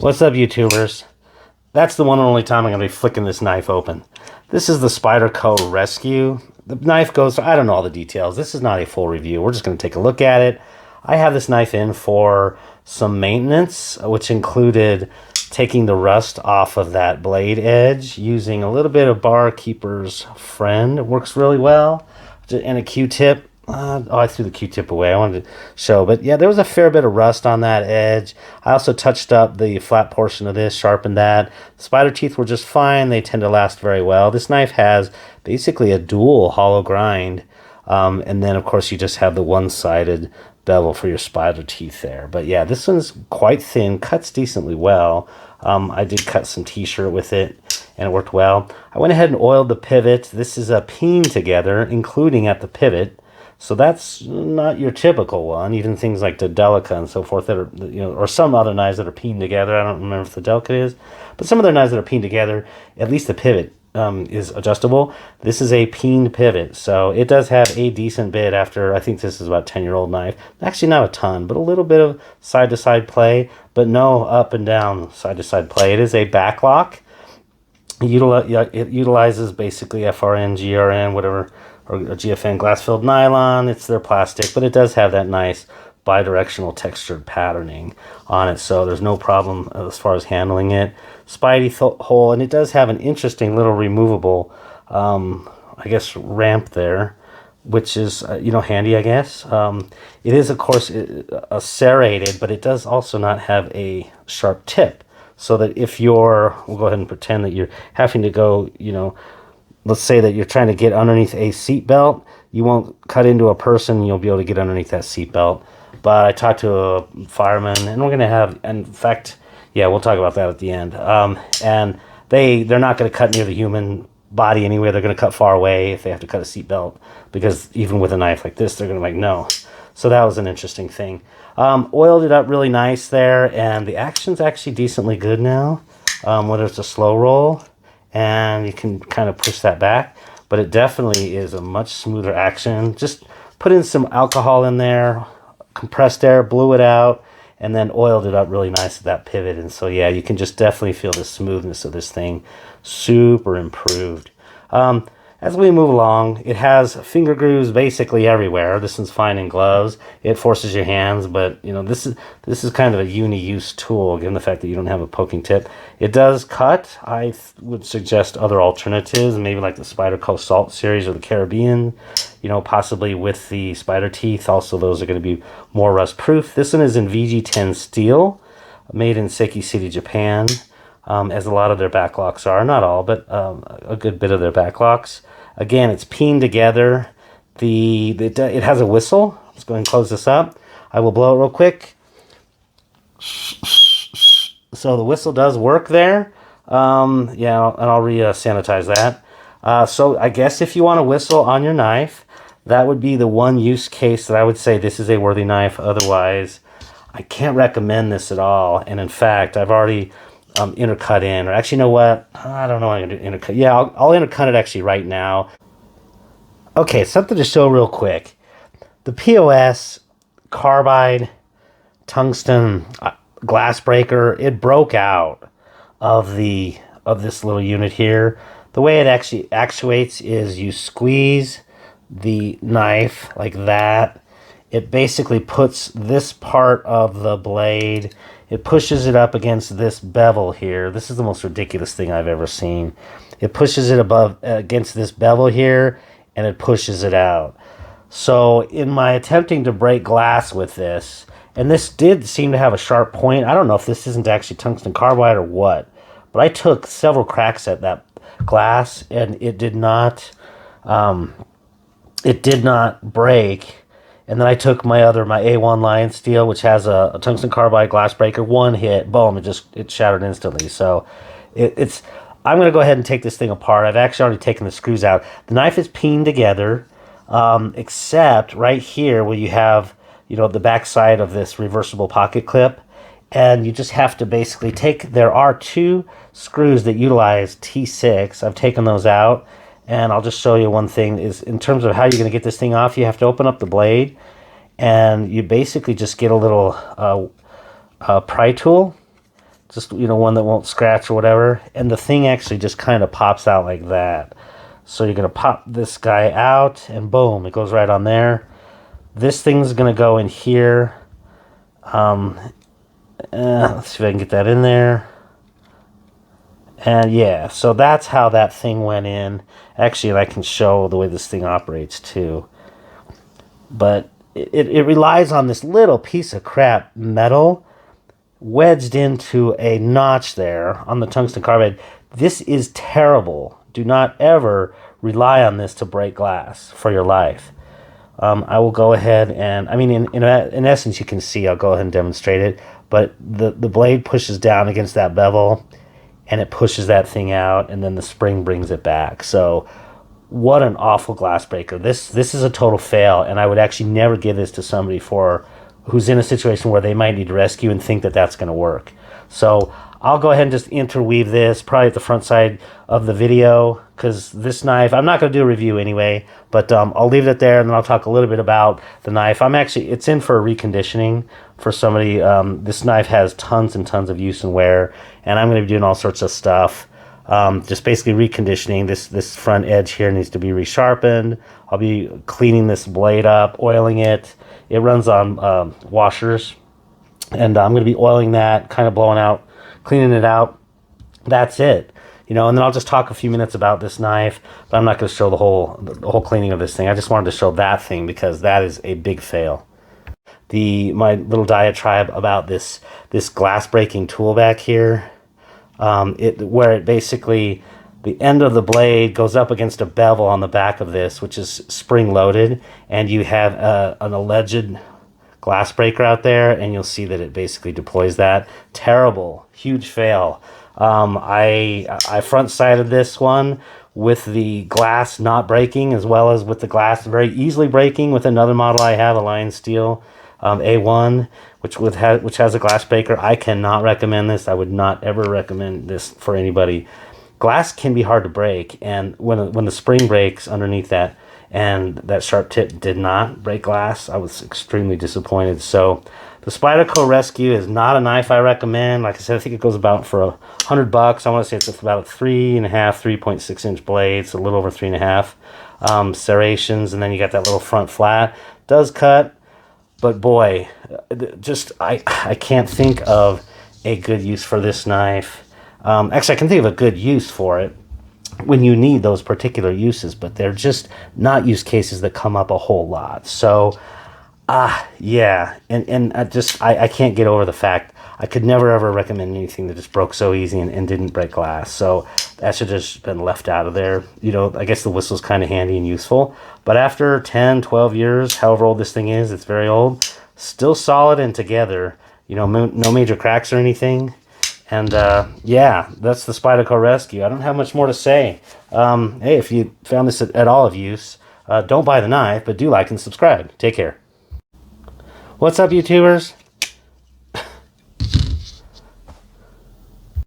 What's up, YouTubers? That's the one and only time I'm going to be flicking this knife open. This is the Spyderco Rescue. The knife goes, I don't know all the details. This is not a full review. We're just going to take a look at it. I have this knife in for some maintenance, which included taking the rust off of that blade edge, using a little bit of Barkeeper's Friend. It works really well. And a Q-tip. I threw the Q-tip away. I wanted to show, but yeah, there was a fair bit of rust on that edge. I also touched up the flat portion of this, sharpened that. The spider teeth were just fine. They tend to last very well. This knife has basically a dual hollow grind, and then of course you just have the one-sided bevel for your spider teeth there. But yeah, this one's quite thin, cuts decently well. I did cut some t-shirt with it, and it worked well. I went ahead and oiled the pivot. This is a peen together, including at the pivot. So that's not your typical one. Even things like the Delica and so forth that are, or some other knives that are peened together. I don't remember if the Delica is, but some of their knives that are peened together, at least the pivot is adjustable. This is a peened pivot, so it does have a decent bit after, I think this is about a 10-year-old knife. Actually not a ton, but a little bit of side-to-side play, but no up and down side-to-side play. It is a back lock. It utilizes basically FRN, GRN, whatever, or GFN glass-filled nylon. It's their plastic, but it does have that nice bidirectional textured patterning on it, so there's no problem as far as handling it. Spidey hole, and it does have an interesting little removable, I guess, ramp there, which is, handy, I guess. It is, of course, serrated, but it does also not have a sharp tip, so that if we'll go ahead and pretend that you're having to go, let's say that you're trying to get underneath a seat belt, you won't cut into a person, you'll be able to get underneath that seat belt. But I talked to a fireman, and we're going to have, in fact, yeah, we'll talk about that at the end. And they're not going to cut near the human body anyway. They're going to cut far away if they have to cut a seat belt, because even with a knife like this, they're going to be like, no. So that was an interesting thing. Oiled it up really nice there, and the action's actually decently good now, whether it's a slow roll, and you can kind of push that back, but it definitely is a much smoother action. Just put in some alcohol in there, compressed air, blew it out, and then oiled it up really nice at that pivot. And so yeah, you can just definitely feel the smoothness of this thing. Super improved. As we move along, it has finger grooves basically everywhere. This one's fine in gloves. It forces your hands, but this is kind of a uni-use tool, given the fact that you don't have a poking tip. It does cut. I would suggest other alternatives, maybe like the Spyderco Salt series or the Caribbean, possibly with the spider teeth. Also, those are going to be more rust-proof. This one is in VG10 steel, made in Seki City, Japan. As a lot of their backlocks are. Not all, but a good bit of their backlocks. Again, it's peened together. It has a whistle. Let's go ahead and close this up. I will blow it real quick. So the whistle does work there. Yeah, and I'll re-sanitize that. So I guess if you want a whistle on your knife, that would be the one use case that I would say this is a worthy knife. Otherwise, I can't recommend this at all. And in fact, I've already intercut in, or actually, you know what? I don't know. I'm going to intercut. Yeah, I'll intercut it actually right now. Okay, something to show real quick. The POS carbide tungsten glass breaker, it broke out of this little unit here. The way it actually actuates is you squeeze the knife like that. It basically puts this part of the blade, it pushes it up against this bevel here. This is the most ridiculous thing I've ever seen. It pushes it against this bevel here, and it pushes it out. So in my attempting to break glass with this, and this did seem to have a sharp point. I don't know if this isn't actually tungsten carbide or what, but I took several cracks at that glass, and it did not break. And then I took my A1 Lion steel, which has a tungsten carbide glass breaker. One hit, boom, it shattered instantly. So I'm going to go ahead and take this thing apart. I've actually already taken the screws out. The knife is peened together, except right here where you have, the back side of this reversible pocket clip. And you just have to basically there are two screws that utilize T6. I've taken those out. And I'll just show you one thing is in terms of how you're going to get this thing off, you have to open up the blade, and you basically just get a little pry tool, just, you know, one that won't scratch or whatever. And the thing actually just kind of pops out like that. So you're going to pop this guy out, and boom, it goes right on there. This thing's going to go in here. Let's see if I can get that in there. And yeah, so that's how that thing went in. Actually, I can show the way this thing operates too. But it relies on this little piece of crap metal wedged into a notch there on the tungsten carbide. This is terrible. Do not ever rely on this to break glass for your life. I will go ahead and, I mean, in essence, you can see, I'll go ahead and demonstrate it, but the blade pushes down against that bevel, and it pushes that thing out, and then the spring brings it back. So what an awful glass breaker. This is a total fail, and I would actually never give this to somebody who's in a situation where they might need rescue and think that that's going to work. So I'll go ahead and just interweave this probably at the front side of the video, because this knife, I'm not going to do a review anyway, but I'll leave it there, and then I'll talk a little bit about the knife. It's in for a reconditioning for somebody. This knife has tons and tons of use and wear, and I'm going to be doing all sorts of stuff. Just basically reconditioning. This front edge here needs to be resharpened. I'll be cleaning this blade up, oiling it. It runs on washers, and I'm going to be oiling that, kind of blowing out, cleaning it out. That's it. You know, and then I'll just talk a few minutes about this knife, but I'm not going to show the whole cleaning of this thing. I just wanted to show that thing because that is a big fail. My little diatribe about this glass breaking tool back here, where it basically, the end of the blade goes up against a bevel on the back of this, which is spring loaded, and you have an alleged glass breaker out there, and you'll see that it basically deploys that. Terrible, huge fail. I front sided this one with the glass not breaking, as well as with the glass very easily breaking with another model I have, a Lion Steel A1, which has a glass breaker. I cannot recommend this. I would not ever recommend this for anybody. Glass can be hard to break, and when the spring breaks underneath that, and that sharp tip did not break glass, I was extremely disappointed. So the Spyderco Rescue is not a knife I recommend. Like I said, I think it goes about for $100. I want to say it's about a 3.6 inch blade, so a little over 3.5 serrations, and then you got that little front flat. Does cut, but boy, just I can't think of a good use for this knife. Actually, I can think of a good use for it when you need those particular uses, but they're just not use cases that come up a whole lot. So yeah, and I can't get over the fact I could never ever recommend anything that just broke so easy and didn't break glass. So that should have just been left out of there. You know, I guess the whistle's kind of handy and useful, but after 10, 12 years, however old this thing is, it's very old, still solid and together, you know, no major cracks or anything. And yeah, that's the Spyderco Rescue. I don't have much more to say. Hey, if you found this at all of use, don't buy the knife, but do like and subscribe. Take care. What's up, YouTubers?